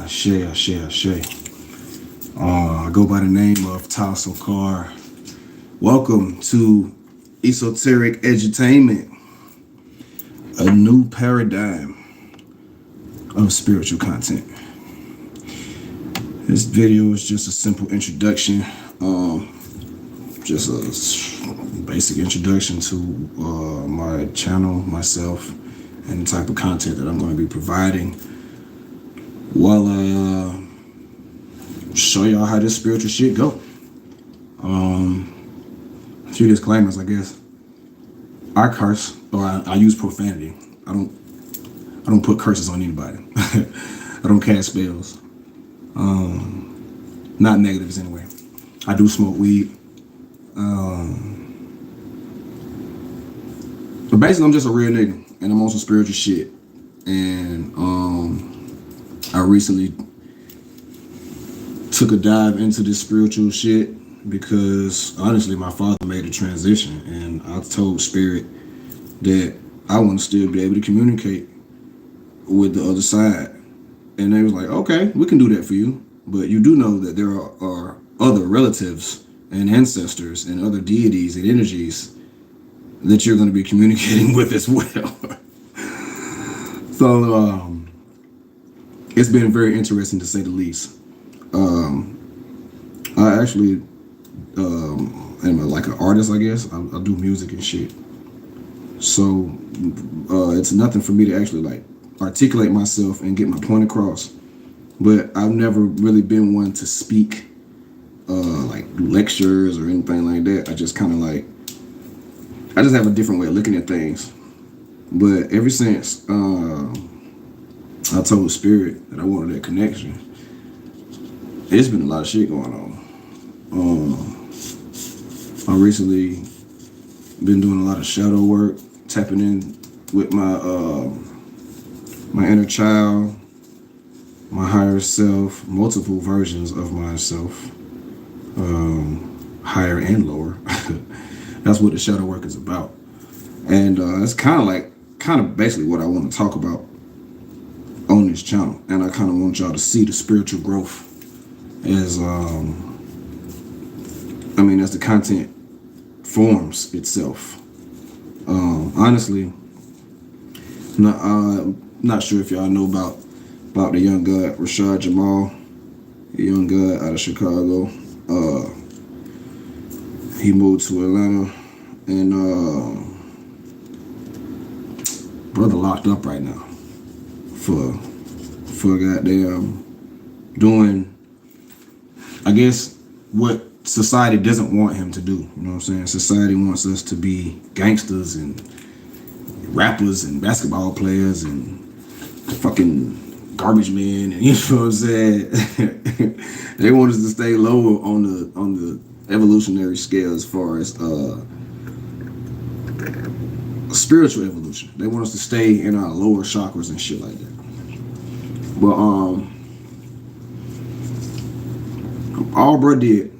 Ashe. I go by the name of Tasso Carr. Welcome to Esoteric Edutainment, a new paradigm of spiritual content. This video is just a simple introduction, just a basic introduction to my channel, myself, and the type of content that I'm going to be providing while I show y'all how this spiritual shit go. A few disclaimers, I guess. I curse, or I use profanity. I don't put curses on anybody. I don't cast spells. Not negatives anyway. I do smoke weed. But basically I'm just a real nigga and I'm on some spiritual shit. And I recently took a dive into this spiritual shit because honestly my father made a transition, and I told spirit that I want to still be able to communicate with the other side. And they was like, okay, we can do that for you, but you do know that there are other relatives and ancestors and other deities and energies that you're going to be communicating with as well. So it's been very interesting to say the least. I actually am like an artist, I guess. I do music and shit. So it's nothing for me to actually like articulate myself and get my point across. But I've never really been one to speak like lectures or anything like that. I just kind of like, I just have a different way of looking at things. But ever since I told Spirit that I wanted that connection, it's been a lot of shit going on. I recently been doing a lot of shadow work, tapping in with my my inner child, my higher self, multiple versions of myself, higher and lower. That's what the shadow work is about. And it's kind of basically what I want to talk about on this channel. And I kind of want y'all to see the spiritual growth as as the content forms itself. Honestly, not sure if y'all know about the young god Rashad Jamal, a young god out of Chicago. He moved to Atlanta, and brother locked up right now for goddamn doing, I guess, what society doesn't want him to do. You know what I'm saying? Society wants us to be gangsters and rappers and basketball players and fucking garbage men, and you know what I'm saying? They want us to stay lower on the evolutionary scale as far as spiritual evolution. They want us to stay in our lower chakras and shit like that. But all bro did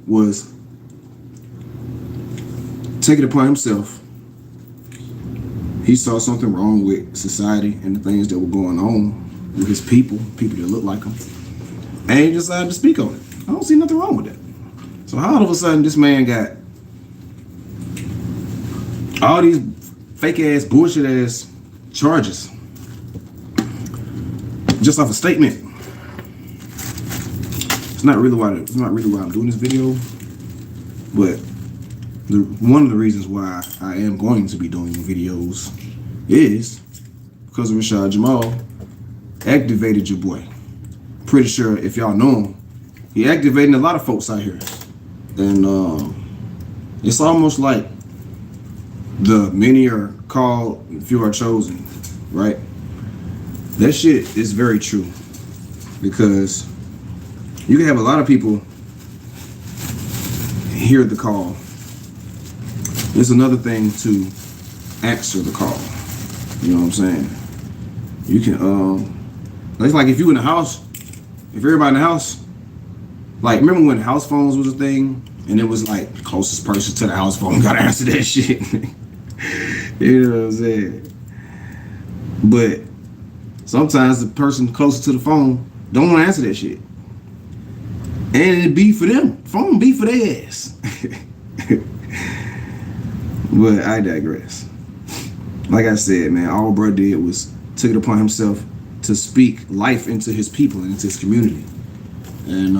was take it upon himself. He saw something wrong with society and the things that were going on with his people that look like him, and he decided to speak on it. I don't see nothing wrong with that. So how all of a sudden this man got all these fake ass, bullshit ass charges just off a statement? It's not really why I'm doing this video, but one of the reasons why I am going to be doing videos is because of Rashad Jamal activated your boy. Pretty sure if y'all know him, he activating a lot of folks out here. And it's almost like the many are called, few are chosen, right? That shit is very true, because you can have a lot of people hear the call. It's another thing to answer the call. You know what I'm saying? You can, it's like if you in the house, if everybody in the house, like remember when house phones was a thing, and it was like the closest person to the house phone gotta answer that shit. You know what I'm saying? But sometimes the person closer to the phone don't want to answer that shit. And it'd be for them. Phone be for their ass. But I digress. Like I said, man, all bro did was took it upon himself to speak life into his people and into his community. And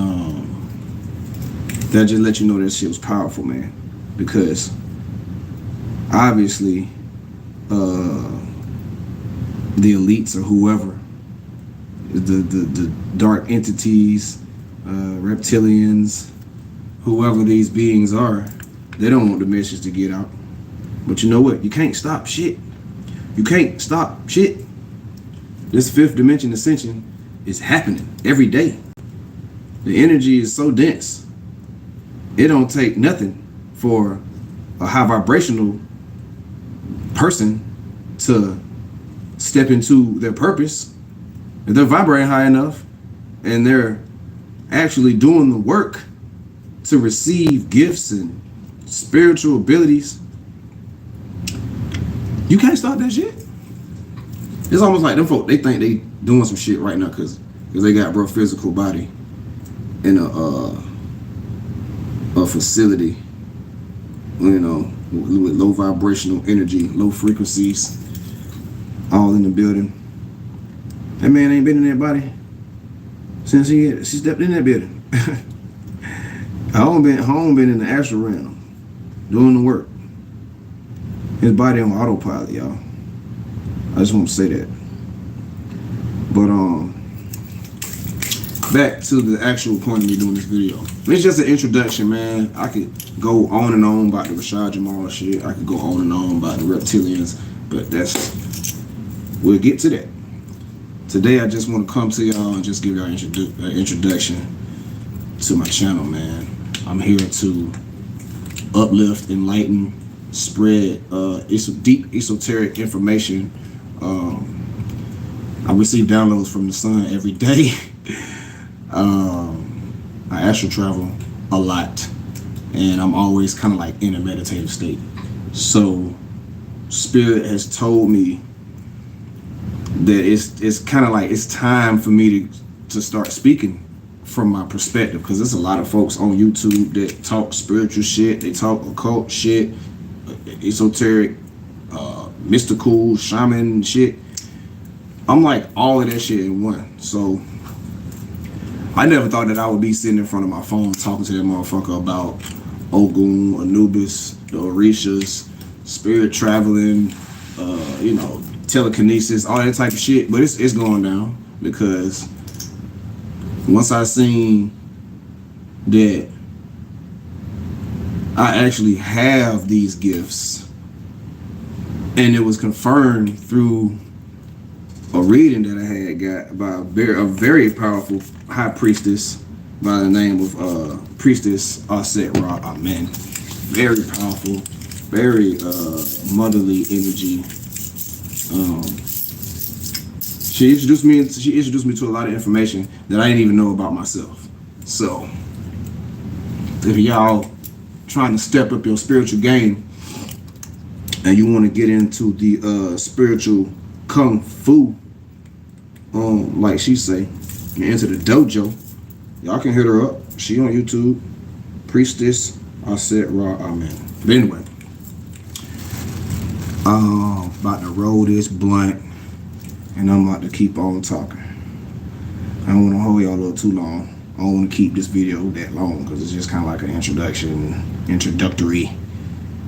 that just let you know that shit was powerful, man. Because obviously the elites or whoever, the dark entities, reptilians, whoever these beings are, they don't want the message to get out. But you know what? You can't stop shit. You can't stop shit. This fifth dimension ascension is happening every day. The energy is so dense. It don't take nothing for a high vibrational person to step into their purpose. If they're vibrating high enough and they're actually doing the work to receive gifts and spiritual abilities, you can't stop that shit. It's almost like them folk, they think they doing some shit right now because they got bro physical body in a facility, you know, with low vibrational energy, low frequencies, all in the building. That man ain't been in that body since she stepped in that building. Home been in the astral realm doing the work. His body on autopilot, y'all. I just want to say that. But back to the actual point of me doing this video. It's just an introduction, man. I could go on and on about the Rashad Jamal shit. I could go on and on about the reptilians, but we'll get to that. Today I just want to come to y'all and just give y'all an introduction to my channel, man. I'm here to uplift, enlighten, spread deep esoteric information. I receive downloads from the sun every day. I astral travel a lot, and I'm always kind of like in a meditative state. So Spirit has told me that it's kind of like it's time for me to start speaking from my perspective, because there's a lot of folks on YouTube that talk spiritual shit, they talk occult shit, esoteric, mystical, shaman shit. I'm like all of that shit in one. So I never thought that I would be sitting in front of my phone talking to that motherfucker about Ogun, Anubis, the Orishas, spirit traveling, you know, telekinesis, all that type of shit. But it's going down, because once I seen that I actually have these gifts, and it was confirmed through a reading that I had got by a very powerful high priestess by the name of Priestess Ancestral. Amen. Very powerful, very motherly energy. She introduced me to a lot of information that I didn't even know about myself. So if y'all trying to step up your spiritual game and you want to get into the spiritual kung fu, like she say, and into the dojo, y'all can hit her up. She on YouTube, Priestess Ancestral. Amen. But anyway, about to roll this blunt, and I'm about to keep on talking. I don't want to hold y'all a little too long. I don't want to keep this video that long, because it's just kind of like an introductory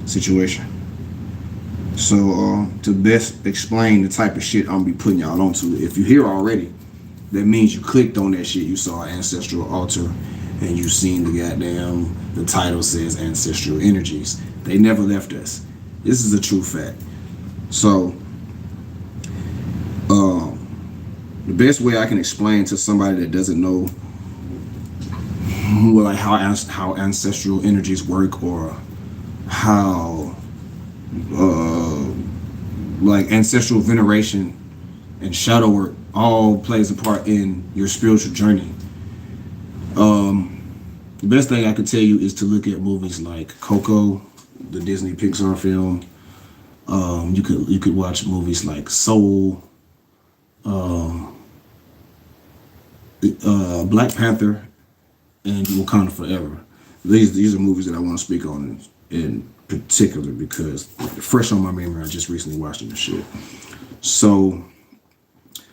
situation. So to best explain the type of shit I'm gonna be putting y'all onto, if you're here already, that means you clicked on that shit. You saw Ancestral Altar, and you seen the title says Ancestral Energies. They never left us. This is a true fact. So the best way I can explain to somebody that doesn't know like how ancestral energies work, or how like ancestral veneration and shadow work all plays a part in your spiritual journey. The best thing I could tell you is to look at movies like Coco, the Disney Pixar film. You could watch movies like Soul, Black Panther and Wakanda Forever. These are movies that I want to speak on in particular because they're fresh on my memory. I just recently watched them and shit. So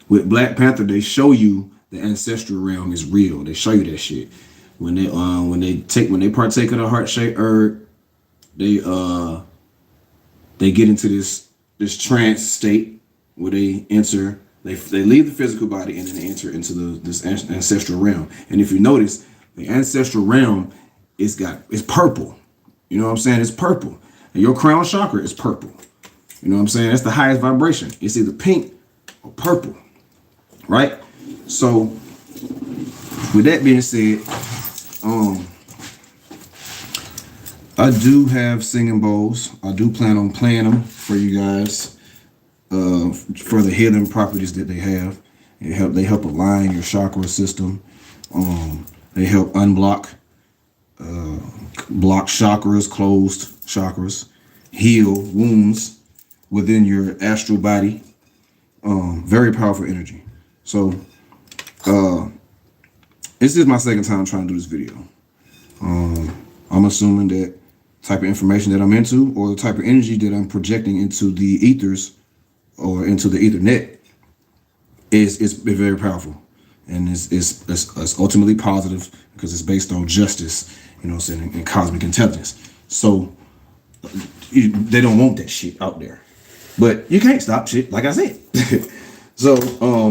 with Black Panther, they show you the ancestral realm is real. They show you that shit. When they partake of the heart shaped herb, they get into this trance state where they enter. They leave the physical body and then they enter into this ancestral realm. And if you notice, the ancestral realm it's purple. You know what I'm saying? It's purple. And your crown chakra is purple. You know what I'm saying? That's the highest vibration. It's either pink or purple. Right? So with that being said, I do have singing bowls. I do plan on playing them for you guys for the healing properties that they have. They help align your chakra system. They help unblock blocked chakras, closed chakras, heal wounds within your astral body. Very powerful energy. So this is my second time trying to do this video. I'm assuming that type of information that I'm into or the type of energy that I'm projecting into the ethers or into the ethernet is very powerful. And it's ultimately positive because it's based on justice, you know what I'm saying, and cosmic intelligence. So they don't want that shit out there. But you can't stop shit, like I said. So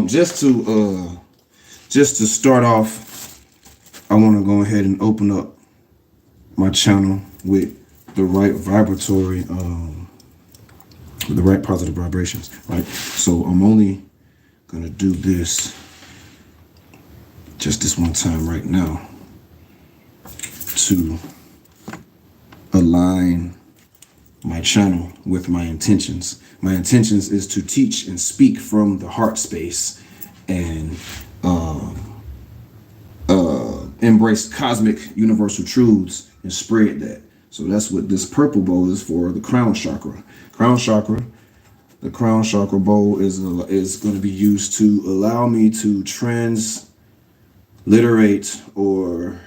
just to start off, I want to go ahead and open up my channel with the right vibratory, with the right positive vibrations, right? So I'm only gonna do this just this one time right now to align my channel with my intentions. My intentions is to teach and speak from the heart space and embrace cosmic universal truths and spread that. So that's what this purple bowl is for, the crown chakra. The crown chakra bowl is going to be used to allow me to transliterate or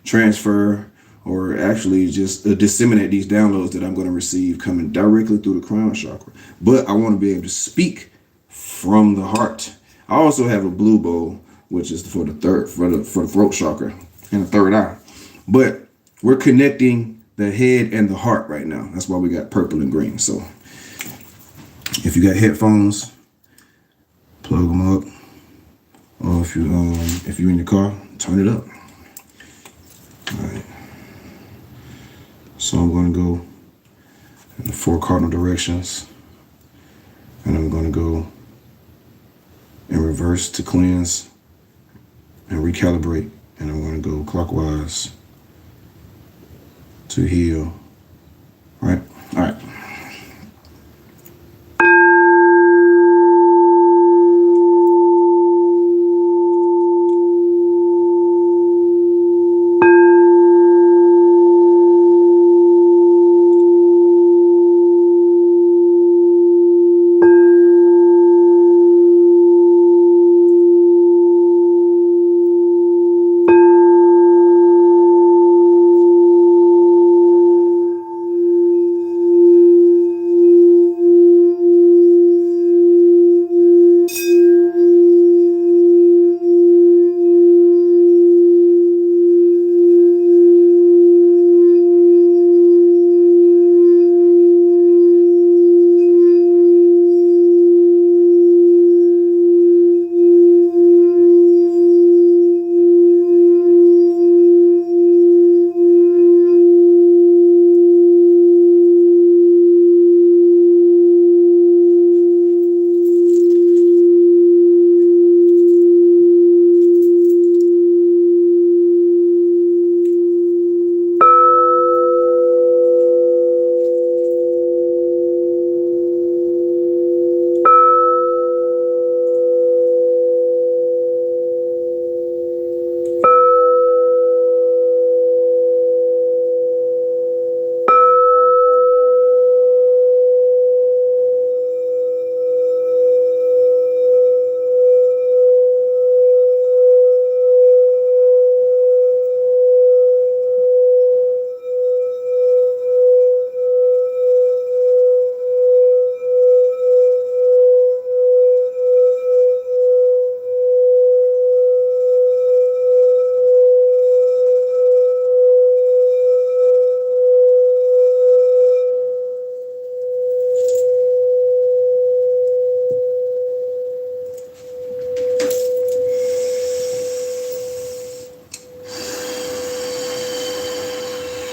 transfer or actually just disseminate these downloads that I'm going to receive coming directly through the crown chakra. But I want to be able to speak from the heart. I also have a blue bowl, which is for the throat chakra and the third eye. But we're connecting the head and the heart right now. That's why we got purple and green. So if you got headphones, plug them up. Or if you're in your car, turn it up. All right. So I'm going to go in the 4 cardinal directions, and I'm going to go in reverse to cleanse and recalibrate, and I'm going to go clockwise to heal. All right.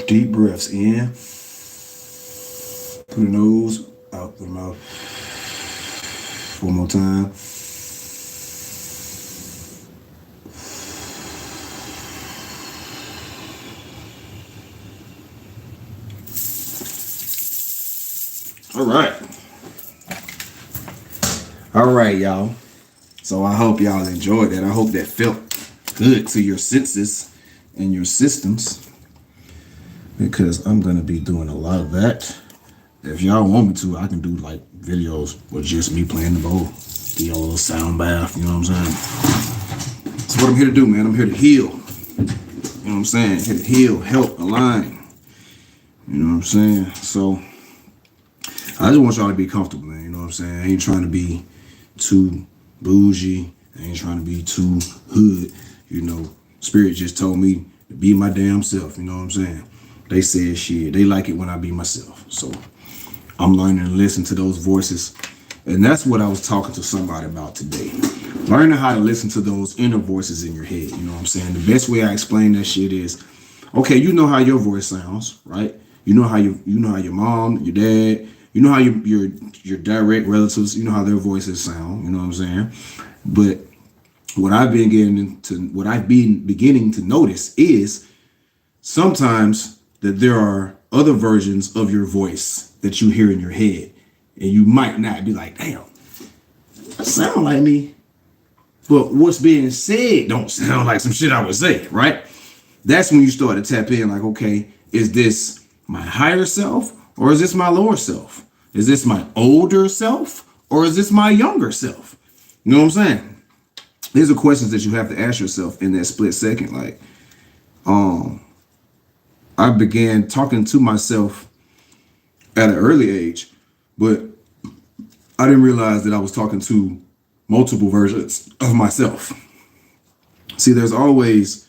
Deep breaths in through the nose, out through the mouth. One more time. All right, y'all. So I hope y'all enjoyed that. I hope that felt good to your senses and your systems, because I'm going to be doing a lot of that. If y'all want me to, I can do like videos with just me playing the bowl. Be a little sound bath, you know what I'm saying? That's what I'm here to do, man. I'm here to heal. You know what I'm saying? Here to heal, help, align. You know what I'm saying? So I just want y'all to be comfortable, man. You know what I'm saying? I ain't trying to be too bougie. I ain't trying to be too hood. You know, Spirit just told me to be my damn self. You know what I'm saying? They said shit. They like it when I be myself. So I'm learning to listen to those voices. And that's what I was talking to somebody about today. Learning how to listen to those inner voices in your head. You know what I'm saying? The best way I explain that shit is, okay, you know how your voice sounds, right? You know how your mom, your dad, you know how your direct relatives, you know how their voices sound, you know what I'm saying? But what I've been beginning to notice is sometimes that there are other versions of your voice that you hear in your head. And you might not be like, damn, that sound like me. But what's being said don't sound like some shit I would say, right? That's when you start to tap in like, okay, is this my higher self or is this my lower self? Is this my older self or is this my younger self? You know what I'm saying? These are questions that you have to ask yourself in that split second. Like, I began talking to myself at an early age, but I didn't realize that I was talking to multiple versions of myself. See, there's always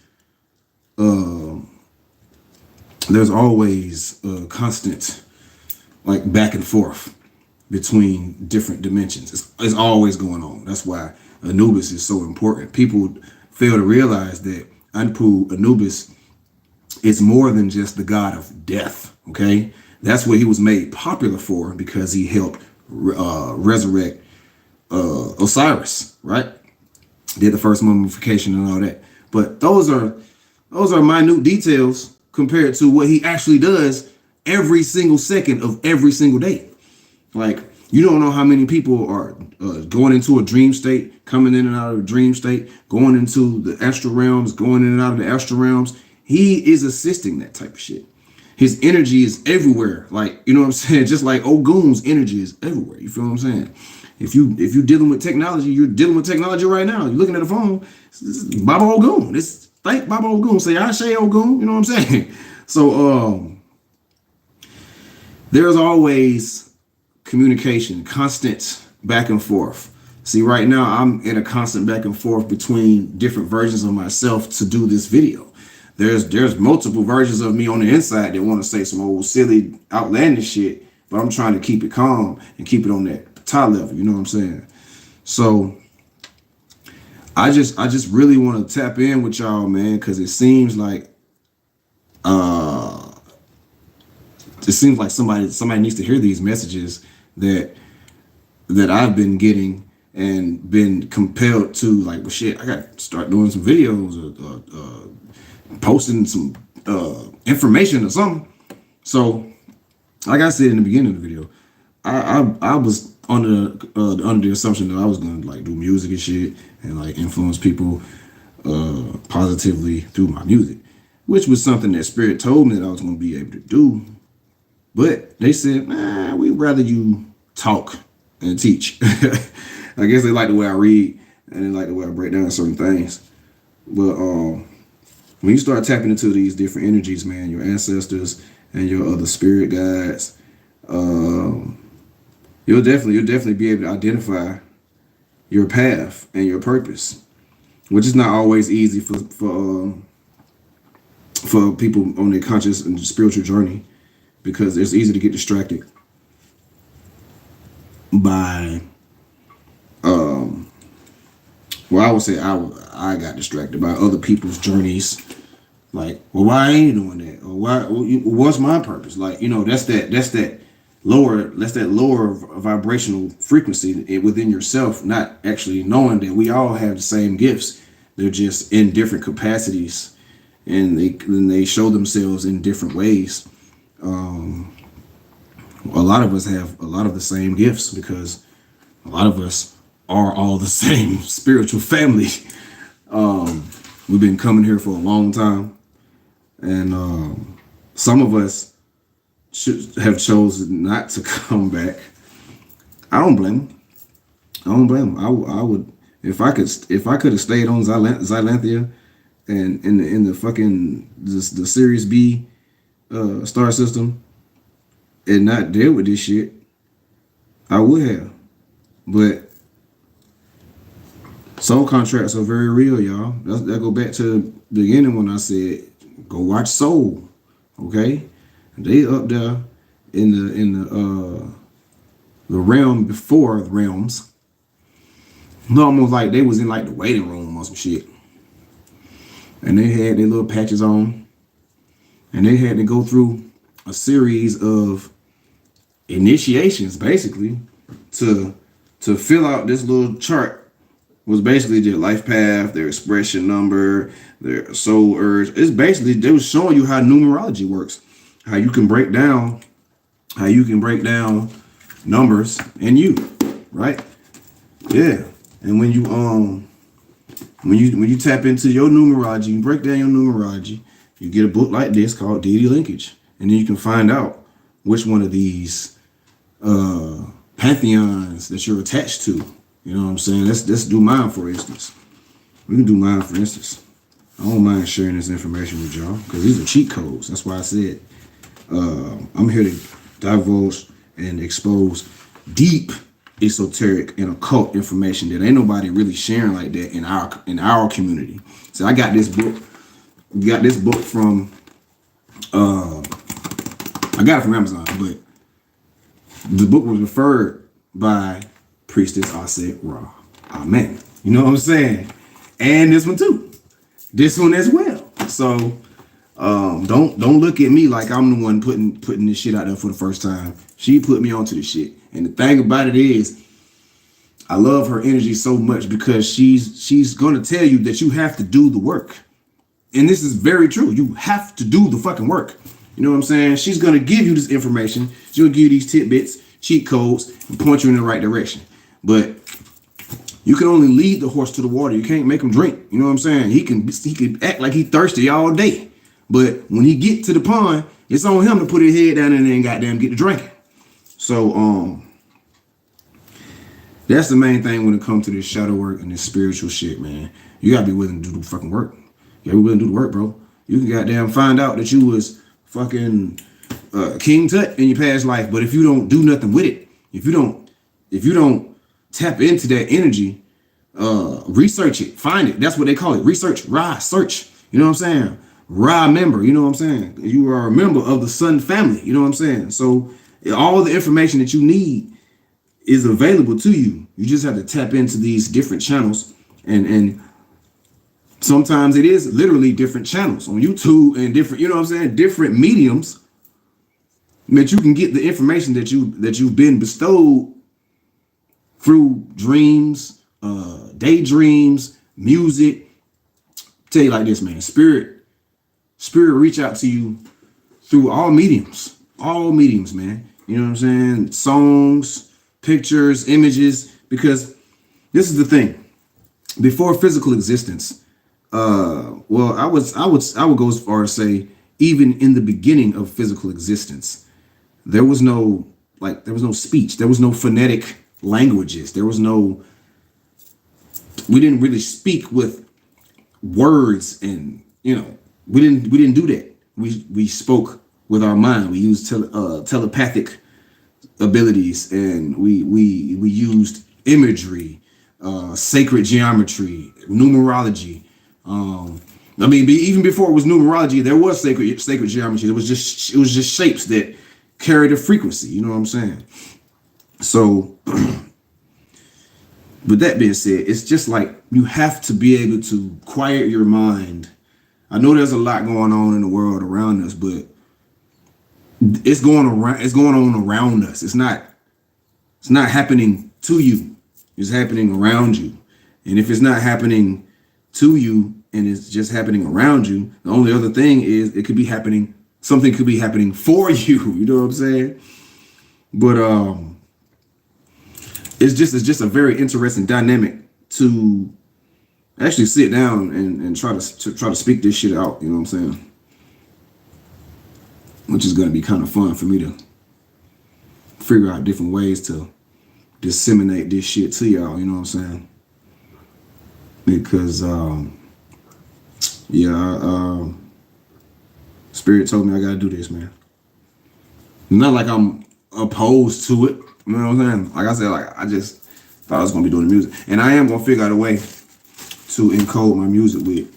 constant like back and forth between different dimensions. It's always going on. That's why Anubis is so important. People fail to realize that Anubis is more than just the god of death. Okay, that's what he was made popular for, because he helped resurrect Osiris, right? Did the first mummification and all that. But those are minute details compared to what he actually does every single second of every single day. Like, you don't know how many people are going into a dream state, coming in and out of a dream state, going into the astral realms, going in and out of the astral realms. He is assisting that type of shit. His energy is everywhere. Like, you know what I'm saying? Just like Ogun's energy is everywhere. You feel what I'm saying? If you're dealing with technology, you're dealing with technology right now. You're looking at the phone. It's Baba Ogun. It's thank Baba Ogun. Say Ashe Ogun. You know what I'm saying? So there's always communication, constant back and forth. See, right now I'm in a constant back and forth between different versions of myself to do this video. There's multiple versions of me on the inside that want to say some old silly outlandish shit, but I'm trying to keep it calm and keep it on that top level. You know what I'm saying? So I just really want to tap in with y'all, man, because it seems like somebody needs to hear these messages that I've been getting and been compelled to, like, well, shit, I got to start doing some videos or posting some information or something. So, like I said in the beginning of the video, I was under the assumption that I was gonna like do music and shit and like influence people positively through my music, which was something that Spirit told me that I was gonna be able to do. But they said, nah, we'd rather you talk and teach. I guess they like the way I read and they like the way I break down certain things. But when you start tapping into these different energies, man, your ancestors and your other spirit guides, you'll definitely be able to identify your path and your purpose, which is not always easy for people on their conscious and spiritual journey, because it's easy to get distracted by well, I would say I got distracted by other people's journeys Like, well, why ain't you doing that? Or what's my purpose? Like, that's that lower vibrational frequency within yourself, not actually knowing that we all have the same gifts. They're just in different capacities, and they show themselves in different ways. A lot of us have a lot of the same gifts because a lot of us are all the same spiritual family. We've been coming here for a long time, and some of us should have chosen not to come back. I don't blame them. I don't blame them. I would, if I could have stayed on Xylanthia and in the fucking the Series B star system and not deal with this shit, I would have. But soul contracts are very real, y'all. That go back to the beginning when I said go watch Soul. Okay, they up there in the realm before the realms. Almost like they was in like the waiting room or some shit, and they had their little patches on, and they had to go through a series of initiations basically to fill out this little chart. Was basically their life path, their expression number, their soul urge. It's basically, they was showing you how numerology works, how you can break down numbers in you, right? Yeah. And when you tap into your numerology, you break down your numerology, you get a book like this called Deity Linkage, and then you can find out which one of these pantheons that you're attached to. You know what I'm saying? Let's do mine, for instance. We can do mine, for instance. I don't mind sharing this information with y'all because these are cheat codes. That's why I said I'm here to divulge and expose deep esoteric and occult information that ain't nobody really sharing like that in our community. So I got this book. Got this book from I got it from Amazon, but the book was referred by Priestess Aset Ra. Amen. You know what I'm saying? And this one too. This one as well. So don't look at me like I'm the one putting this shit out there for the first time. She put me onto this shit. And the thing about it is, I love her energy so much because she's gonna tell you that you have to do the work. And this is very true. You have to do the fucking work. You know what I'm saying? She's gonna give you this information. She's gonna give you these tidbits, cheat codes, and point you in the right direction. But you can only lead the horse to the water. You can't make him drink. You know what I'm saying? He can act like he thirsty all day. But when he get to the pond, it's on him to put his head down in there and goddamn get to drinking. So that's the main thing when it comes to this shadow work and this spiritual shit, man. You gotta be willing to do the fucking work. You gotta be willing to do the work, bro. You can goddamn find out that you was fucking King Tut in your past life, but if you don't do nothing with it, if you don't tap into that energy, research it, find it. That's what they call it. Research, search. You know what I'm saying? Member, you know what I'm saying? You are a member of the Sun family, you know what I'm saying? So all the information that you need is available to you. You just have to tap into these different channels, and sometimes it is literally different channels on YouTube and different, you know what I'm saying, different mediums that you can get the information that you've been bestowed through dreams, daydreams, music. Tell you like this, man, spirit reach out to you through all mediums, man. You know what I'm saying? Songs, pictures, images, because this is the thing. Before physical existence, I would go as far as say, even in the beginning of physical existence, there was no speech, there was no phonetic languages, we didn't really speak with words, and we didn't do that. We spoke with our mind. We used telepathic abilities, and we used imagery, sacred geometry, numerology. Even before it was numerology, there was sacred geometry. It was just shapes that carried a frequency. You know what I'm saying? So, with that being said, it's just like you have to be able to quiet your mind I know there's a lot going on in the world around us, but it's going around. It's going on around us. It's not happening to you. It's happening around you. And if it's not happening to you and it's just happening around you, the only other thing is it could be happening. Something could be happening for you. You know what I'm saying? But it's just a very interesting dynamic to actually sit down and try to speak this shit out. You know what I'm saying? Which is going to be kind of fun for me to figure out different ways to disseminate this shit to y'all. You know what I'm saying? Because Spirit told me I gotta do this, man. Not like I'm opposed to it. You know what I'm saying? Like I said, like I just thought I was gonna be doing the music, and I am gonna figure out a way to encode my music with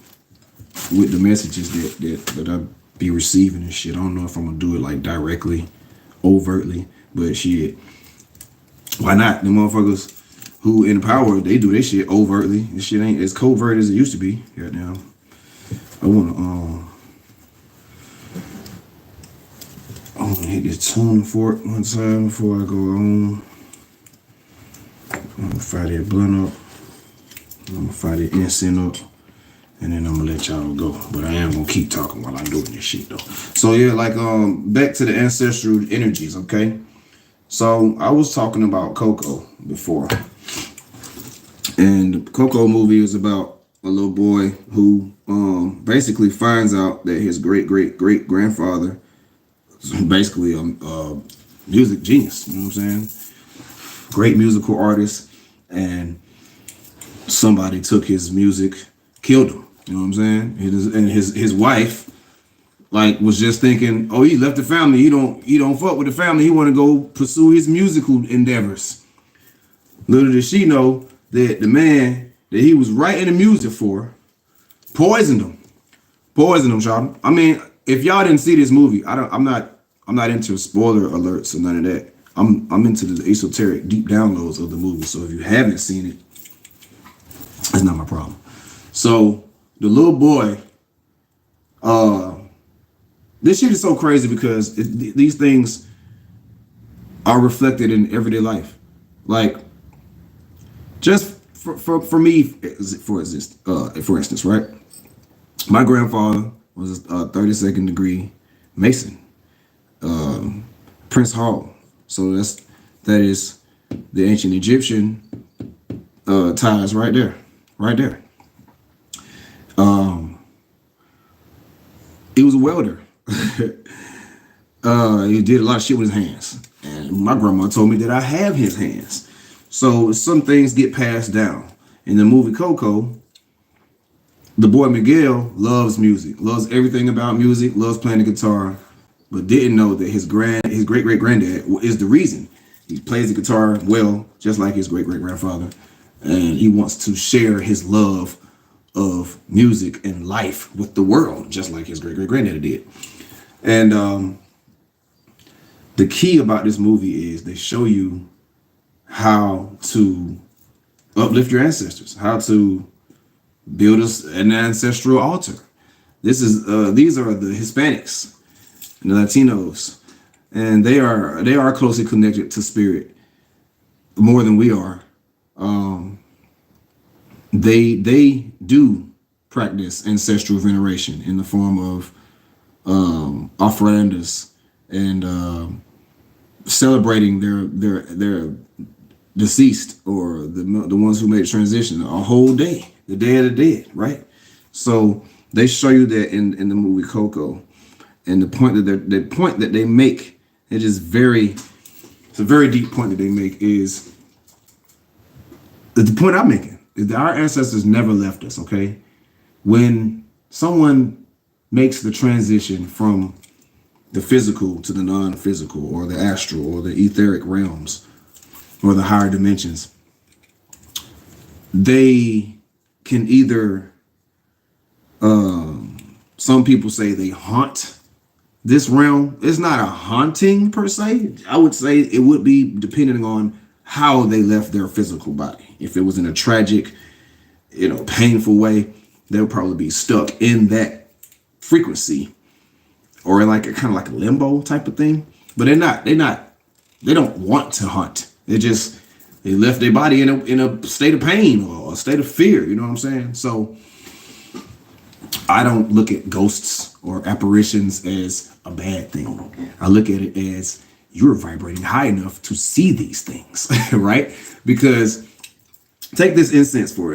the messages that I be receiving and shit. I don't know if I'm gonna do it like directly, overtly, but shit, why not? The motherfuckers who in power, they do this shit overtly. This shit ain't as covert as it used to be. Goddamn. I wanna hit this tune for it one time before I go on. I'm gonna fire that blunt up. I'm gonna fire that incense up. And then I'm gonna let y'all go. But I am gonna keep talking while I'm doing this shit though. So yeah, like back to the ancestral energies, okay? So I was talking about Coco before. And the Coco movie is about a little boy who basically finds out that his great-great-great-grandfather is basically a music genius, you know what I'm saying? Great musical artist, and somebody took his music, killed him, you know what I'm saying? And his wife like was just thinking, oh, he left the family, he don't fuck with the family, he want to go pursue his musical endeavors. Little did she know that the man that he was writing the music for poisoned him, y'all. I mean, if y'all didn't see this movie, I'm not into spoiler alerts or none of that. I'm into the esoteric deep downloads of the movie. So if you haven't seen it, that's not my problem. So the little boy, this shit is so crazy because these things are reflected in everyday life. Like, just for me, for instance, right? My grandfather was a 32nd degree Mason, Prince Hall. So that is the ancient Egyptian ties right there. He was a welder. He did a lot of shit with his hands, and my grandma told me that I have his hands. So some things get passed down. In the movie Coco, the boy Miguel loves music, loves everything about music, loves playing the guitar, but didn't know that his great-great-granddad is the reason. He plays the guitar well, just like his great-great-grandfather, and he wants to share his love of music and life with the world, just like his great-great-granddad did. And the key about this movie is they show you how to uplift your ancestors, how to build an ancestral altar. These are the Hispanics and the Latinos, and they are closely connected to spirit more than we are. They do practice ancestral veneration in the form of ofrendas and celebrating their deceased or the ones who made the transition a whole day, the Day of the Dead, right? So they show you that in the movie Coco, and the point that they make, it's a very deep point that they make, is that the point I'm making is that our ancestors never left us. Okay, when someone makes the transition from the physical to the non-physical, or the astral, or the etheric realms, or the higher dimensions, they can either, some people say they haunt this realm. It's not a haunting per se. I would say it would be depending on how they left their physical body. If it was in a tragic, painful way, they'll probably be stuck in that frequency, or like a kind of like a limbo type of thing. But they don't want to hunt. They left their body in a state of pain or a state of fear. You know what I'm saying? So I don't look at ghosts or apparitions as a bad thing. I look at it as you're vibrating high enough to see these things, right? Because take this incense for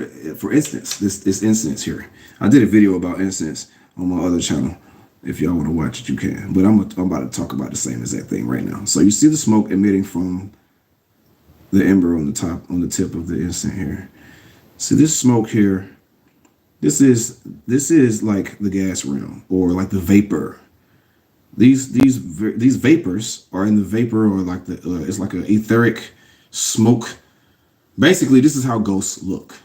instance, this incense here. I did a video about incense on my other channel. If y'all want to watch it, you can. But I'm about to talk about the same exact thing right now. So you see the smoke emitting from the ember on the tip of the incense here. See this smoke here. This is like the gas realm, or like the vapor. These vapors are in the vapor, or like it's like an etheric smoke. Basically, this is how ghosts look.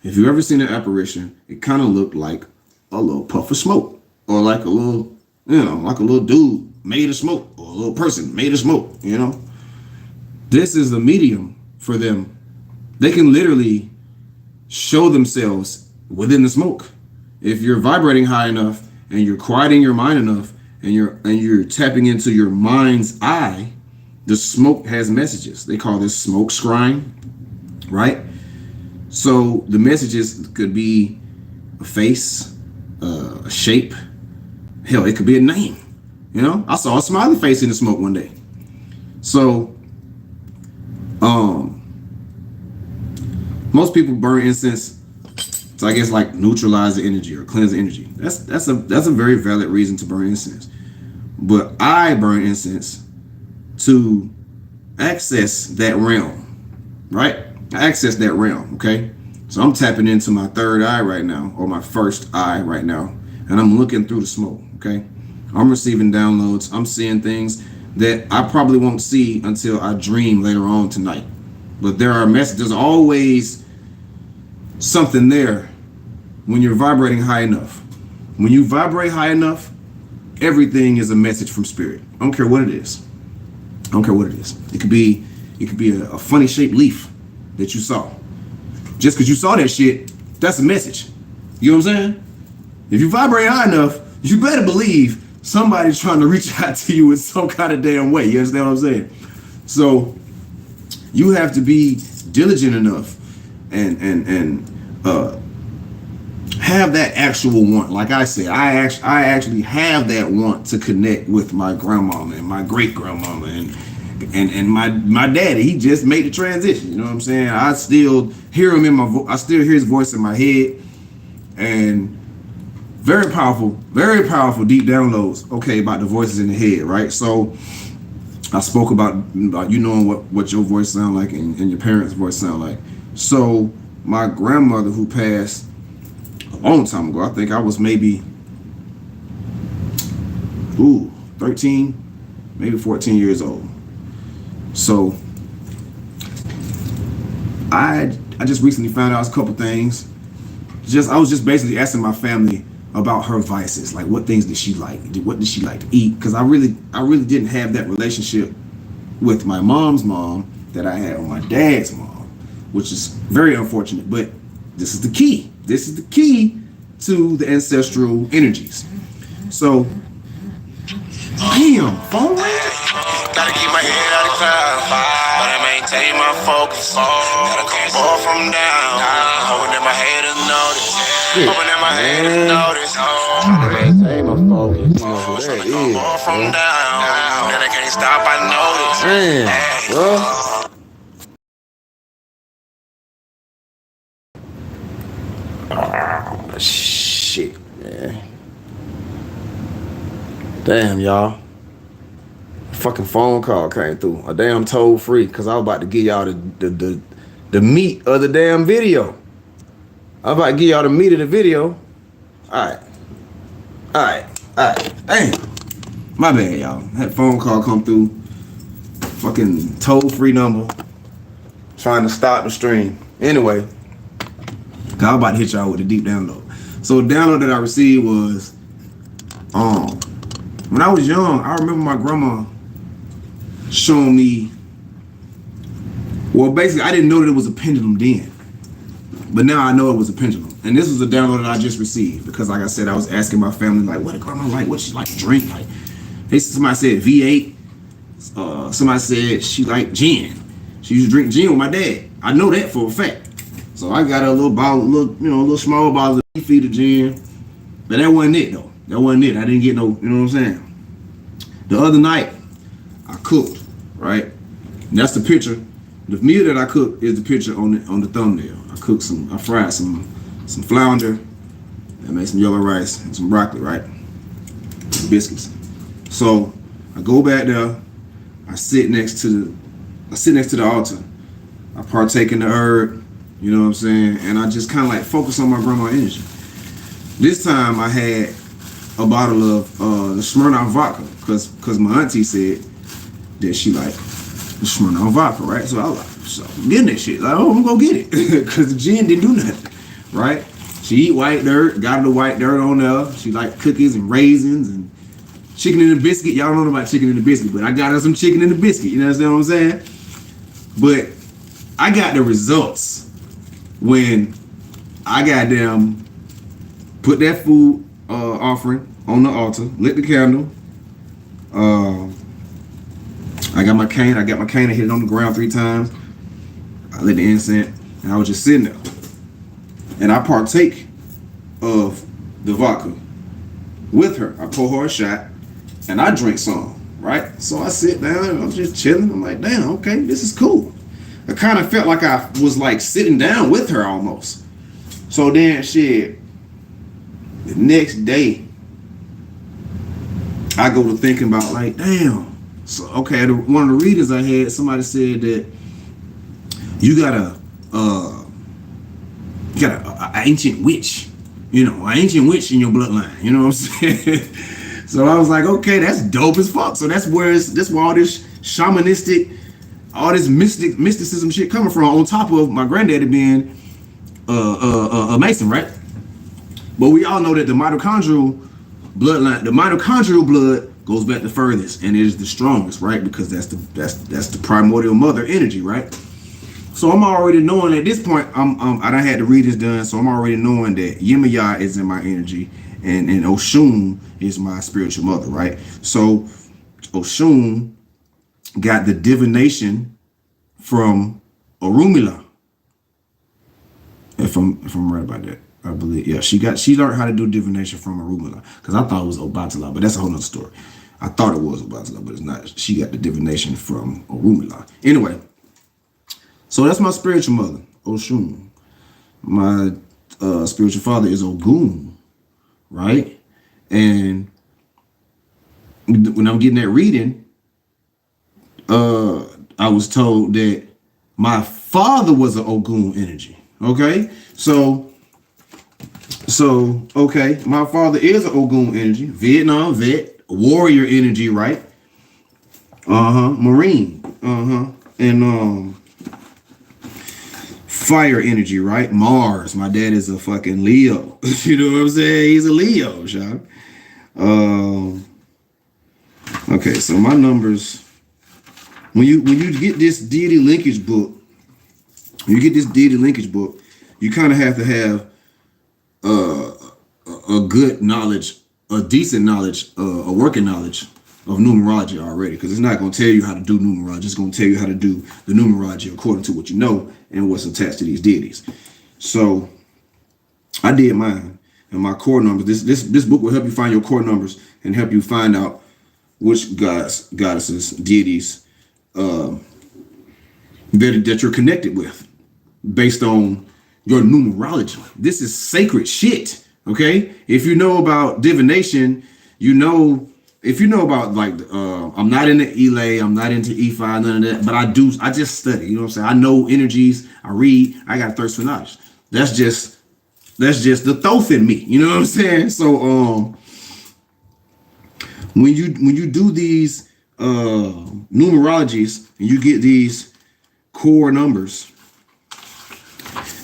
If you've ever seen an apparition, it kind of looked like a little puff of smoke, or like a little, like a little dude made of smoke, or a little person made of smoke. This is the medium for them. They can literally show themselves within the smoke. If you're vibrating high enough and you're quieting your mind enough and you're tapping into your mind's eye, the smoke has messages. They call this smoke scrying, right? So the messages could be a face, a shape, hell, it could be a name. I saw a smiley face in the smoke one day. So most people burn incense to, I guess, like neutralize the energy or cleanse the energy. That's a very valid reason to burn incense. But I burn incense to access that realm, right? I access that realm, okay? So I'm tapping into my third eye right now, or my first eye right now, and I'm looking through the smoke, okay? I'm receiving downloads. I'm seeing things that I probably won't see until I dream later on tonight. But there are messages. There's always something there when you're vibrating high enough. When you vibrate high enough, everything is a message from spirit. I don't care what it is. I don't care what it is. It could be a funny shaped leaf that you saw. Just because you saw that shit, that's a message. You know what I'm saying? If you vibrate high enough, you better believe somebody's trying to reach out to you in some kind of damn way. You understand what I'm saying? So you have to be diligent enough and have that actual want. Like I said, I actually have that want to connect with my grandmama and my great grandmama and my daddy. He just made the transition. You know what I'm saying? I still hear him in my I still hear his voice in my head, and very powerful deep downloads. Okay, about the voices in the head, right? So I spoke about you knowing what your voice sound like and your parents' voice sound like. So my grandmother, who passed a long time ago, I think I was maybe 13, maybe 14 years old. So I just recently found out a couple things. I was just basically asking my family about her vices, like what things did she like, what did she like to eat, because I really didn't have that relationship with my mom's mom that I had with my dad's mom, which is very unfortunate. But this is the key to the ancestral energies. So damn, phone ring. Gotta keep my head out of cloud, but I maintain my focus. Gotta come forward from down, hoping that my haters notice. Hoping that my haters notice. Maintain my focus. Trying to come forward from down, then I can't stop. I notice. Damn, shit, man. Damn, y'all. Fucking phone call came through. A damn toll free, because I was about to give y'all the meat of the damn video. I was about to give y'all the meat of the video. Alright. Damn. My bad, y'all. Had a phone call come through. Fucking toll free number. Trying to stop the stream. Anyway, I was about to hit y'all with a deep download. So the download that I received was, when I was young, I remember my grandma showing me, well, basically, I didn't know that it was a pendulum then, but now I know it was a pendulum. and this was a download that I just received because, like I said, I was asking my family, like, what did grandma like? What she like to drink? Like, somebody said V8. Somebody said she liked gin. She used to drink gin with my dad. I know that for a fact. So I got a little bottle, a little small bottle of feet of gin. But that wasn't it though. That wasn't it. I didn't get no, you know what I'm saying? The other night, I cooked, right? And that's the picture. The meal that I cooked is the picture on the thumbnail. I fried some flounder, I made some yellow rice and some broccoli, right? Some biscuits. So I go back there, I sit next to the altar. I partake in the herb, you know what I'm saying? And I just kind of like focus on my grandma energy. This time I had a bottle of the Smirnoff vodka because my auntie said that she liked the Smirnoff vodka, right? So I was like, so I'm getting that shit. Like, oh, I'm gonna go get it because the gin didn't do nothing, right? She eat white dirt, got the white dirt on there. She liked cookies and raisins and chicken in the biscuit. Y'all don't know about chicken in the biscuit, but I got her some chicken in the biscuit. You understand what I'm saying? But I got the results when I got them put that food offering on the altar, lit the candle. I got my cane. I hit it on the ground 3 times. I lit the incense, and I was just sitting there. And I partake of the vodka with her. I pour her a shot, and I drink some, right? So I sit down, and I'm just chilling. I'm like, damn, okay, this is cool. I kind of felt like I was like sitting down with her almost. So then, shit, the next day, I go to thinking about like, damn. So, okay, one of the readers I had, somebody said that you got an ancient witch, an ancient witch in your bloodline. You know what I'm saying? So I was like, okay, that's dope as fuck. So that's where all this shamanistic, all this mysticism shit coming from. On top of my granddaddy being a Mason, right? But we all know that the mitochondrial blood goes back the furthest, and it is the strongest, right? Because that's the primordial mother energy, right? So I'm already knowing at this point, I done had the readings done, so I'm already knowing that Yemaya is in my energy, and Oshun is my spiritual mother, right? So Oshun got the divination from Orunmila. If I'm right about that, I believe. Yeah, she learned how to do divination from Orunmila, because I thought it was Obatala, but that's a whole nother story. I thought it was Obatala, but it's not. She got the divination from Orunmila. Anyway. So that's my spiritual mother, Oshun. My spiritual father is Ogun, right? And when I'm getting that reading, I was told that my father was an Ogun energy. Okay, so okay, my father is an Ogun energy, Vietnam vet, warrior energy, right? Marine, and fire energy, right? Mars. My dad is a fucking Leo. You know what I'm saying? He's a Leo, Sean. Okay, so my numbers. When you get this deity linkage book, you kind of have to have a good knowledge, a decent knowledge, a working knowledge of numerology already, because it's not going to tell you how to do numerology. It's going to tell you how to do the numerology according to what you know and what's attached to these deities. So I did mine and my core numbers. This book will help you find your core numbers and help you find out which gods, goddesses, deities that you're connected with based on your numerology. This is sacred shit, okay? If you know about divination, if you know about like, I'm not into Elay, I'm not into E5, none of that, but I just study, you know what I'm saying? I know energies, I read, I got a thirst for knowledge. That's just the thoth in me, you know what I'm saying? So, when you do these, numerologies and you get these core numbers,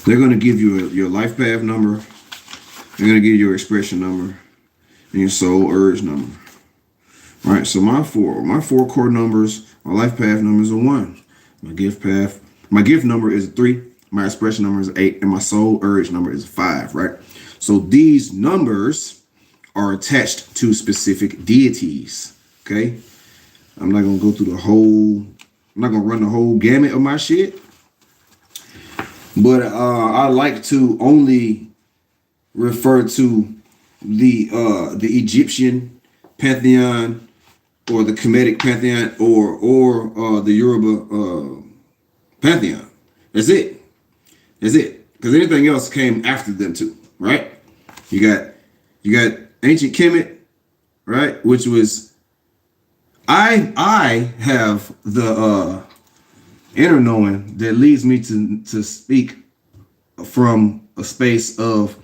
they're going to give you your life path number, they're going to give you your expression number, and your soul urge number. All right, so my four core numbers, my life path numbers are 1. My gift number is 3. my expression number is 8, and my soul urge number is 5, right? So these numbers are attached to specific deities, okay? I'm not going to go through I'm not going to run the whole gamut of my shit. But I like to only refer to the Egyptian pantheon, or the Kemetic pantheon, or the Yoruba pantheon. That's it. Because anything else came after them too, right? You got ancient Kemet, right? Which was I have the inner knowing that leads me to speak from a space of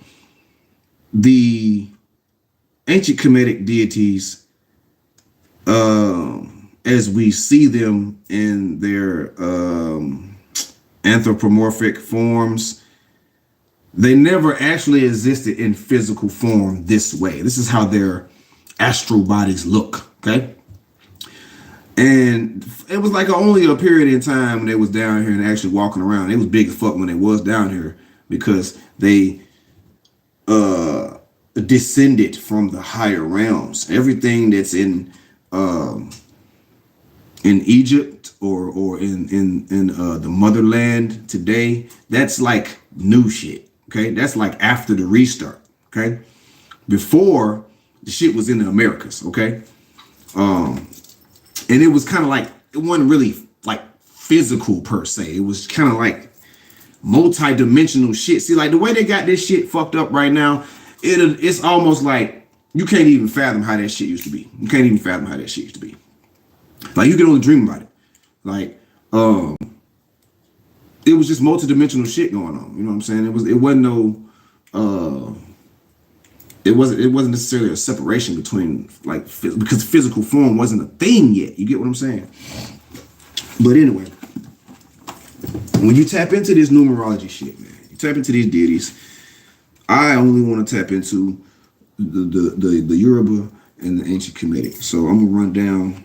the ancient Kemetic deities as we see them in their anthropomorphic forms. They never actually existed in physical form this way. This is how their astral bodies look, okay? And it was like only a period in time when they was down here and actually walking around. They was big as fuck when they was down here, because they descended from the higher realms. Everything that's in Egypt or in the motherland today, that's like new shit. Okay, that's like after the restart. Okay, before the shit was in the Americas. Okay, and it was kind of like, it wasn't really like physical per se. It was kind of like multi-dimensional shit. See, like the way they got this shit fucked up right now, it's almost like you can't even fathom how that shit used to be. You can't even fathom how that shit used to be. Like you can only dream about it. Like it was just multi-dimensional shit going on. You know what I'm saying? It wasn't necessarily a separation between, like, because physical form wasn't a thing yet. You get what I'm saying? But anyway, when you tap into this numerology shit, man, you tap into these deities. I only want to tap into the Yoruba and the ancient Kemetic. So I'm gonna run down.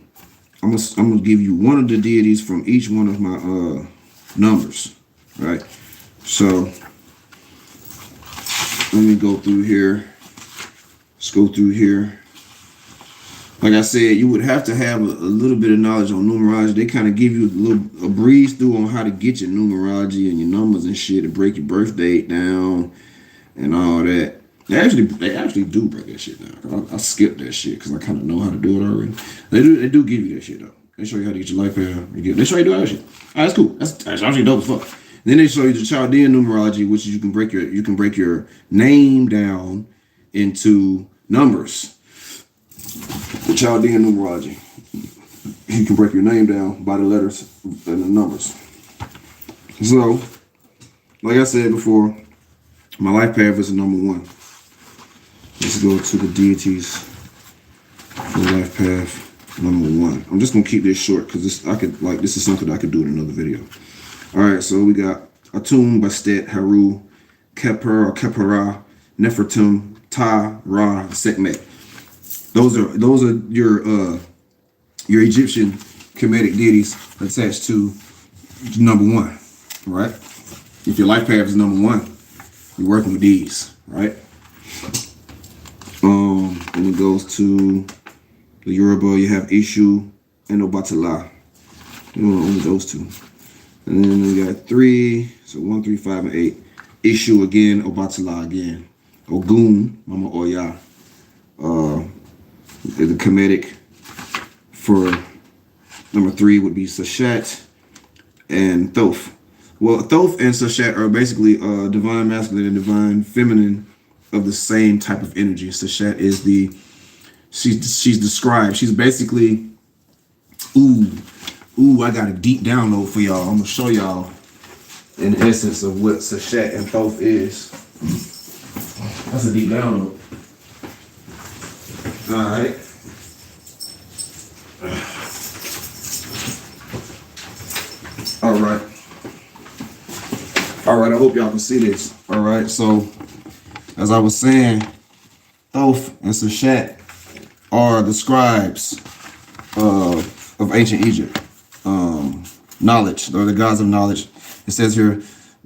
I'm gonna give you one of the deities from each one of my numbers, right? So let me go through here. Let's go through here. Like I said, you would have to have a little bit of knowledge on numerology. They kind of give you a breeze through on how to get your numerology and your numbers and shit, and break your birth date down and all that. They actually do break that shit down. I skipped that shit because I kind of know how to do it already. They do give you that shit though. They show you how to get your life path. They show you do all that shit. All right, that's cool. That's actually dope as fuck. Then they show you the Chaldean numerology, which is you can break your name down into numbers. The Chaldean numerology, you can break your name down by the letters and the numbers. So, like I said before, my life path is number 1. Let's go to the deities for life path number 1. I'm just gonna keep this short because this is something I could do in another video. All right, so we got Atum, Bastet, Haru, Keper or Kepera, Nefertum, Ta, Ra, Sekhmet. Those are your Egyptian Kemetic deities attached to number 1, right? If your life path is number 1, you're working with these, right? And it goes to the Yoruba. You have Ishu and Obatala. Only those 2. And then we got 3. So 1, 3, 5, and 8. Ishu again, Obatala again. Ogun, Mama Oya. The Kemetic for number 3 would be Sashat and Thoth. Well, Thoth and Sashat are basically divine masculine and divine feminine of the same type of energy. Sashat is she's described. She's basically, I got a deep download for y'all. I'm gonna show y'all in essence of what Sashat and Thoth is. That's a deep download. All right. All right, I hope y'all can see this. All right, so as I was saying, Thoth and Sashat are the scribes of ancient Egypt. Knowledge, they're the gods of knowledge. It says here,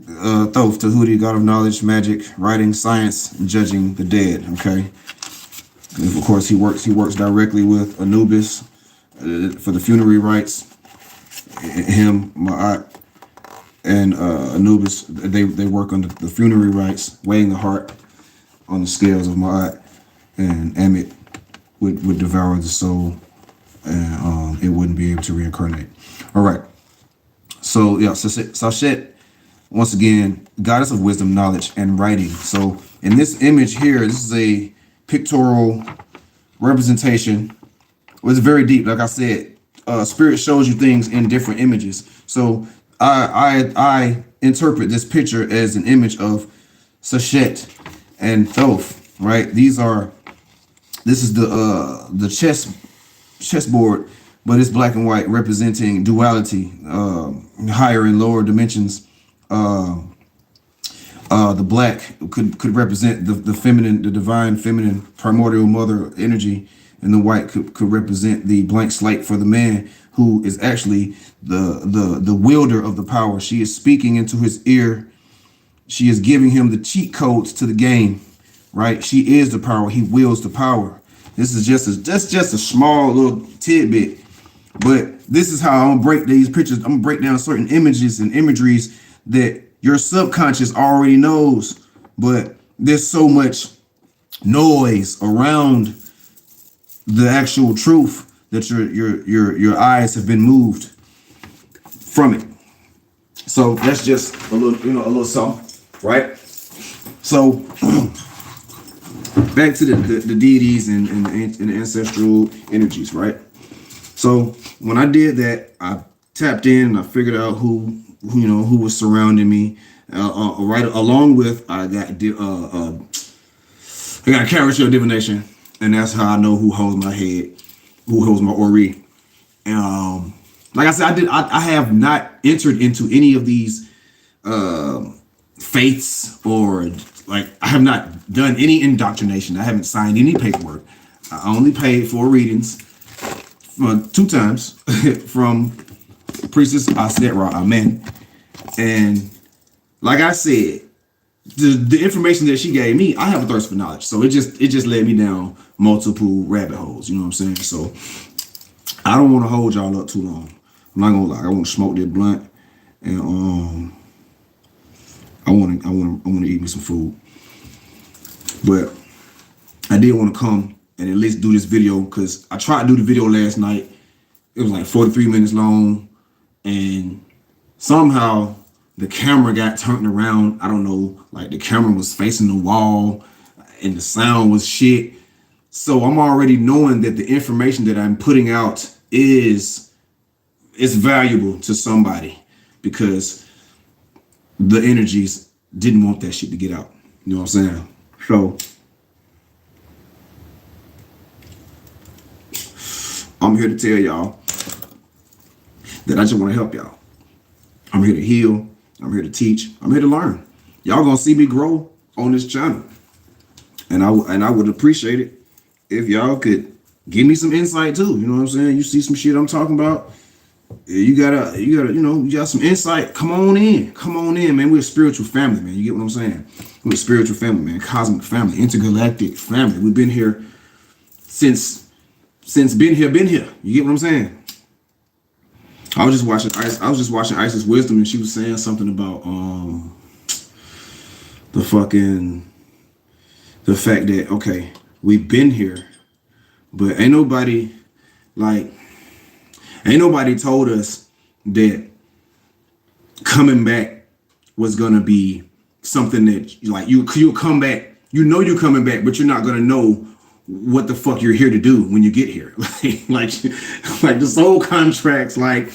Thoth, Tahuti, god of knowledge, magic, writing, science, judging the dead. Okay. And of course, he works directly with Anubis for the funerary rites. Him, Ma'at, and Anubis, they work on the funerary rites, weighing the heart on the scales of Ma'at, and Amit would devour the soul, and it wouldn't be able to reincarnate. All right. So yeah, Sashet, once again, goddess of wisdom, knowledge, and writing. So in this image here, this is a pictorial representation. Well, it's very deep. Like I said, spirit shows you things in different images. So I interpret this picture as an image of Sashet and Thoth, right? This is the chessboard, but it's black and white, representing duality, higher and lower dimensions. The black could represent the feminine, the divine feminine, primordial mother energy, and the white could represent the blank slate for the man, who is actually the wielder of the power. She is speaking into his ear. She is giving him the cheat codes to the game, right? She is the power. He wields the power. This is just a small little tidbit, but this is how I'm gonna break these pictures. I'm gonna break down certain images and imageries that your subconscious already knows, but there's so much noise around the actual truth that your eyes have been moved from it. So that's just a little something, right? So back to the deities and the ancestral energies, right? So when I did that, I tapped in and I figured out who was surrounding me. Right along with I got a character of divination, and that's how I know who holds my head, who holds my ori. Like I said, I have not entered into any of these faiths, or like I have not done any indoctrination. I haven't signed any paperwork. I only paid for readings 2 times from Priestess Ancestral. Amen. And like I said, the information that she gave me, I have a thirst for knowledge. So it just led me down multiple rabbit holes. You know what I'm saying? So I don't want to hold y'all up too long. I'm not gonna lie. I want to smoke this blunt, and I want to eat me some food. But I did want to come and at least do this video, because I tried to do the video last night. It was like 43 minutes long, and somehow the camera got turned around. I don't know, like the camera was facing the wall and the sound was shit. So I'm already knowing that the information that I'm putting out is valuable to somebody, because the energies didn't want that shit to get out. You know what I'm saying? So I'm here to tell y'all that I just want to help y'all. I'm here to heal. I'm here to teach. I'm here to learn. Y'all gonna see me grow on this channel, and I would appreciate it if y'all could give me some insight too. You know what I'm saying? You see some shit I'm talking about, you got some insight. Come on in, man. We're a spiritual family, man. You get what I'm saying? We're a spiritual family, man. Cosmic family, intergalactic family. We've been here since been here. You get what I'm saying? I was just watching Isis Wisdom, and she was saying something about the fact that, okay, we've been here, but ain't nobody told us that coming back was gonna be something that, like, you'll come back, you're coming back, but you're not gonna know what the fuck you're here to do when you get here. like the soul contracts, like,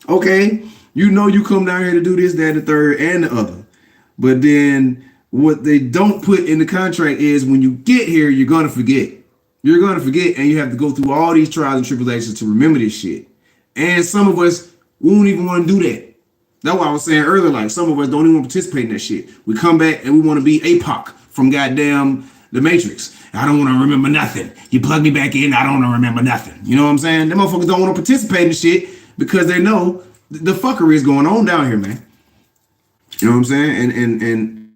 okay, you come down here to do this, that, the third, and the other. But then what they don't put in the contract is when you get here, you're gonna forget. You're gonna forget, and you have to go through all these trials and tribulations to remember this shit. And some of us won't even want to do that. That's why I was saying earlier, like, some of us don't even want to participate in that shit. We come back and we want to be APOC from goddamn The Matrix. I don't want to remember nothing. You plug me back in, I don't want to remember nothing. You know what I'm saying? Them motherfuckers don't want to participate in the shit because they know the fuckery is going on down here, man. You know what I'm saying? And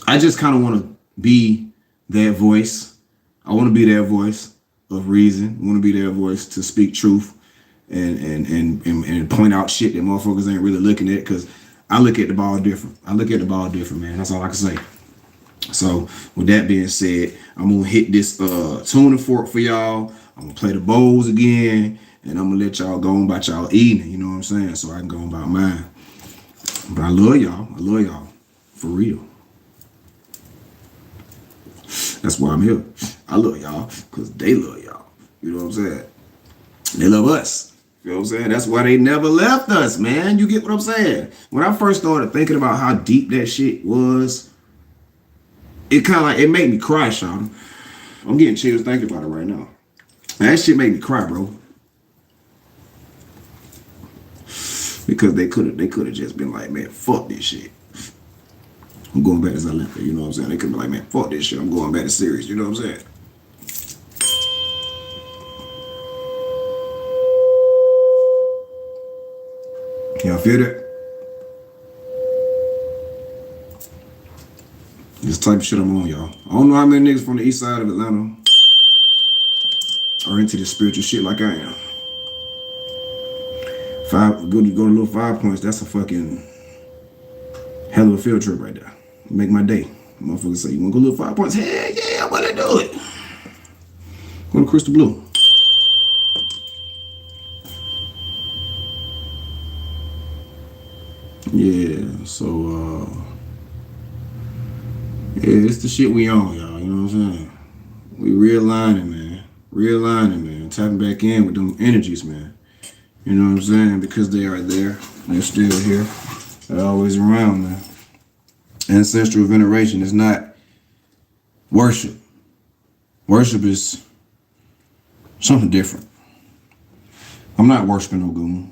I just kind of want to be that voice. I want to be that voice of reason. I want to be that voice to speak truth and point out shit that motherfuckers ain't really looking at, because I look at the ball different. I look at the ball different, man. That's all I can say. So with that being said, I'm gonna hit this tuning fork for y'all. I'm gonna play the bowls again, and I'm gonna let y'all go on about y'all eating, you know what I'm saying? So I can go on about mine. But I love y'all. I love y'all. For real. That's why I'm here. I love y'all because they love y'all. You know what I'm saying? They love us. You know what I'm saying? That's why they never left us, man. You get what I'm saying? When I first started thinking about how deep that shit was, it kind of like, it made me cry, Sean. I'm getting chills thinking about it right now. That shit made me cry, bro. Because they could have just been like, man, fuck this shit. I'm going back to Zalenta, you know what I'm saying? They could be like, man, fuck this shit. I'm going back to series, you know what I'm saying? Can y'all feel that? This type of shit I'm on, y'all. I don't know how many niggas from the east side of Atlanta are into this spiritual shit like I am. Go to little 5 points, that's a fucking hell of a field trip right there. Make my day. Motherfuckers say, you wanna go to little 5 points? Hell yeah, I wanna do it. Go to Crystal Blue. Yeah, so yeah, it's the shit we on, y'all, you know what I'm saying? We realigning, man. Realigning, man. Tapping back in with them energies, man. You know what I'm saying? Because they are there. They're still here. They're always around, man. Ancestral veneration is not worship. Worship is something different. I'm not worshiping Ogun.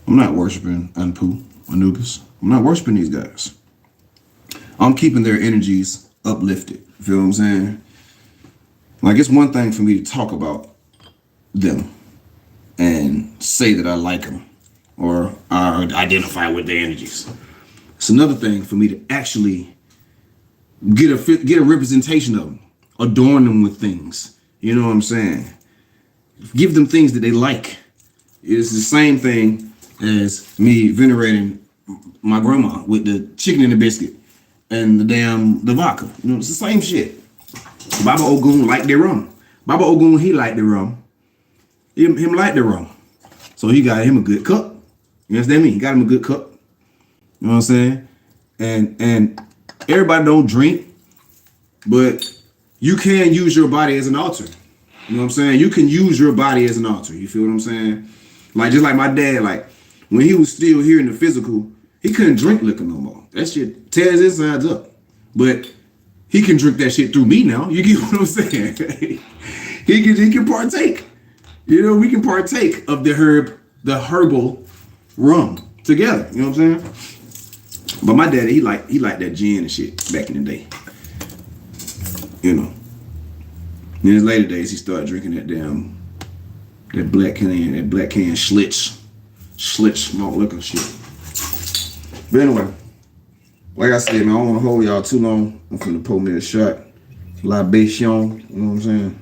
I'm not worshiping Anpu, Anubis. I'm not worshiping these guys. I'm keeping their energies uplifted. You feel what I'm saying? Like, it's one thing for me to talk about them and say that I like them or I identify with their energies. It's another thing for me to actually get a representation of them, adorn them with things. You know what I'm saying? Give them things that they like. It's the same thing as me venerating my grandma with the chicken and the biscuit and the vodka. You know, it's the same shit. Baba Ogun liked the rum. Baba Ogun, he liked the rum. Him liked the rum. So he got him a good cup. You understand me? He got him a good cup. You know what I'm saying? And everybody don't drink, but you can use your body as an altar. You know what I'm saying? You can use your body as an altar. You feel what I'm saying? Like, just like my dad, like, when he was still here in the physical, he couldn't drink liquor no more. That shit tears his insides up. But he can drink that shit through me now. You get what I'm saying? he can partake. You know, we can partake of the herbal rum together. You know what I'm saying? But my daddy, he liked that gin and shit back in the day. You know. In his later days, he started drinking that black can Schlitz malt liquor shit. But anyway, like I said, man, I don't want to hold y'all too long. I'm finna pour me a shot. Libation, you know what I'm saying?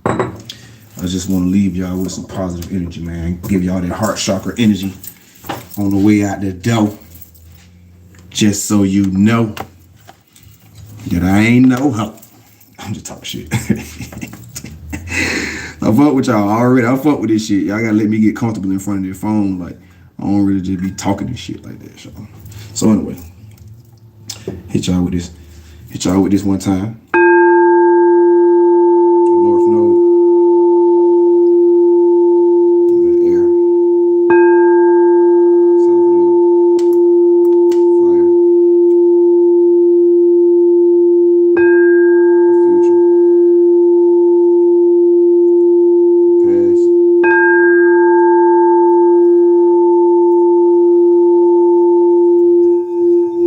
I just want to leave y'all with some positive energy, man. Give y'all that heart chakra energy on the way out the door. Just so you know that I ain't no hoe. I'm just talking shit. I fuck with y'all already. I fuck with this shit. Y'all gotta let me get comfortable in front of their phone. Like, I don't really just be talking this shit like that, y'all. So anyway, hit y'all with this one time. North Node. Air. South Node. Fire. Future. Past.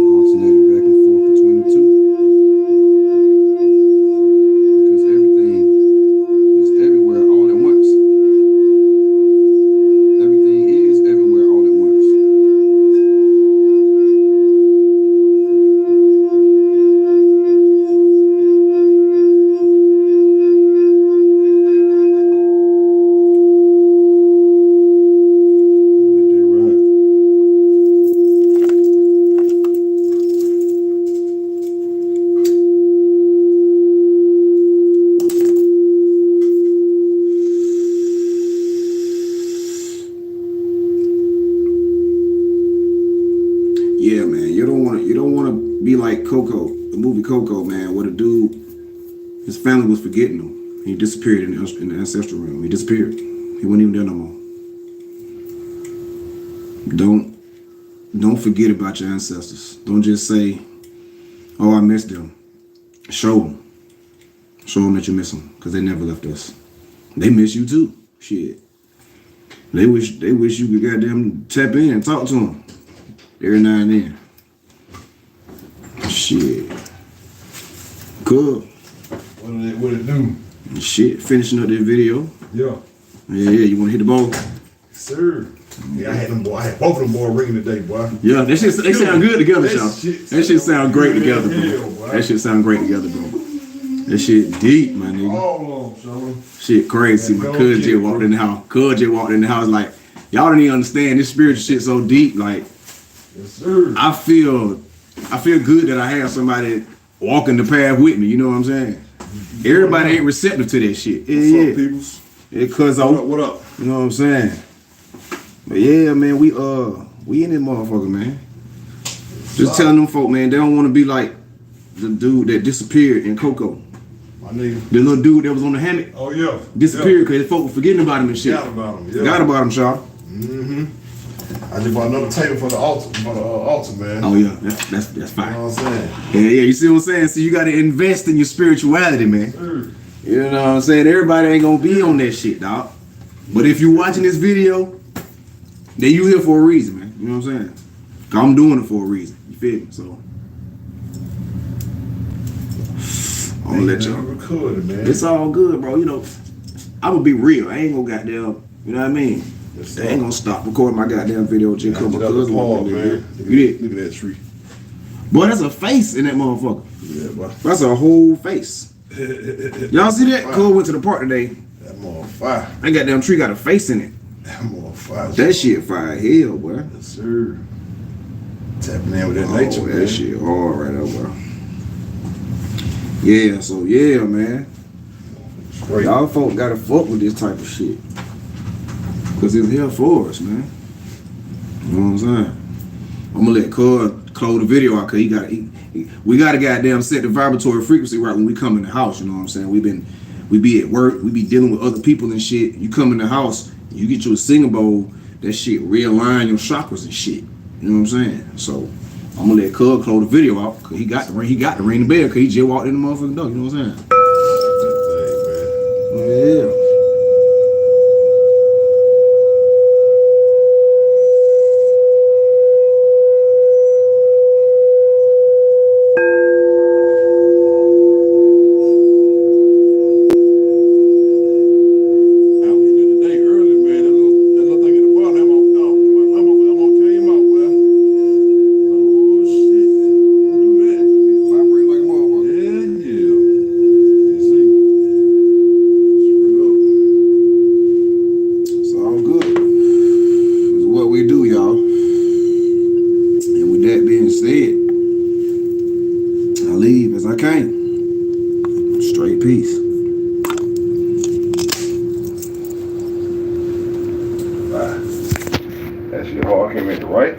Alternating back and forth between the two. Coco, man, what a dude, his family was forgetting him. He disappeared in the ancestral realm. He disappeared. He wasn't even there no more. Don't forget about your ancestors. Don't just say, oh, I missed them. Show them. Show them that you miss them, because they never left us. They miss you too. Shit. They wish you could goddamn tap in and talk to them every now and then. Shit. Cool. What it do? Shit. Finishing up this video. Yeah. Yeah. You want to hit the ball? Sir. Yeah, I had both of them boys ringing today, boy. Yeah, they sound good together, y'all. That shit sound great together, bro. That shit sound great together, bro. That shit deep, my nigga. All of them, shit crazy. My cousin just walked in the house. Like, y'all don't even understand this spiritual shit so deep. Like, yes, sir. I feel good that I have somebody walking the path with me. You know what I'm saying? Everybody ain't receptive to that shit. What's up, peoples? Because what up? You know what I'm saying? But yeah, man, we in this motherfucker, man. Just telling them folk, man, they don't want to be like the dude that disappeared in Coco. My nigga. The little dude that was on the hammock. Oh yeah. Disappeared because folk were forgetting about him and shit. Forgot about him. Yeah. Forgot about him, Shaw. Mm-hmm. I just bought another table for the altar, man. Oh yeah, that's fine. You know what I'm saying? Yeah, you see what I'm saying? So you gotta invest in your spirituality, man. Sure. You know what I'm saying? Everybody ain't gonna be on that shit, dog. But if you watching this video, then you here for a reason, man. You know what I'm saying? 'Cause I'm doing it for a reason. You feel me? So I'm gonna let y'all record it, man. It's all good, bro. You know, I'm gonna be real. I ain't gonna goddamn, you know what I mean? Yes, I ain't gonna stop recording my goddamn video just cause my cousin walked in there. You did? Look at that tree. Boy, that's a face in that motherfucker. Yeah, boy. That's a whole face. Y'all see that? Cole went to the park today. That motherfucker. That goddamn tree got a face in it. That motherfucker. That shit fire hell, boy. Yes, sir. Tapping in with that nature, man. That shit hard right there, bro. Yeah, so yeah, man. Straight. Y'all folk gotta fuck with this type of shit. Cause it's here for us, man. You know what I'm saying? I'm gonna let Cuz close the video out, cause we gotta goddamn set the vibratory frequency right when we come in the house, you know what I'm saying? We be at work, we be dealing with other people and shit. You come in the house, you get you a singing bowl, that shit realign your chakras and shit. You know what I'm saying? So I'm gonna let Cuz close the video out, cause he got to ring the bell, cause he just walked in the motherfucking door, you know what I'm saying? Yeah. Straight peace. That shit hard. I came in the right time.